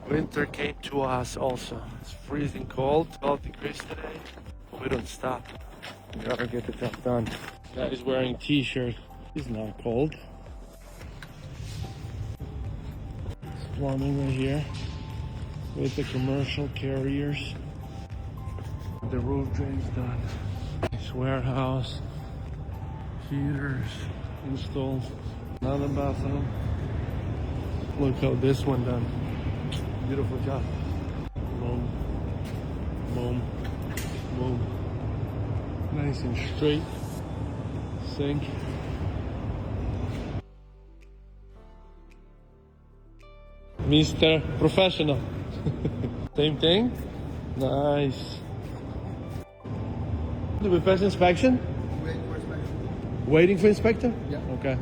Winter came to us also. It's freezing cold, 12 degrees today. We don't stop. We gotta get the job done. Guy is wearing t-shirt. He's not cold. It's plumbing right here with the commercial carriers. The roof drain's done. This warehouse, heaters installed. Another bathroom. Look how this one done. Beautiful job. Boom, boom, boom. Nice and straight. Sink. Mr. Professional. Same thing? Nice. Do we pass inspection? Waiting for inspection. Waiting for inspection? Yeah. Okay.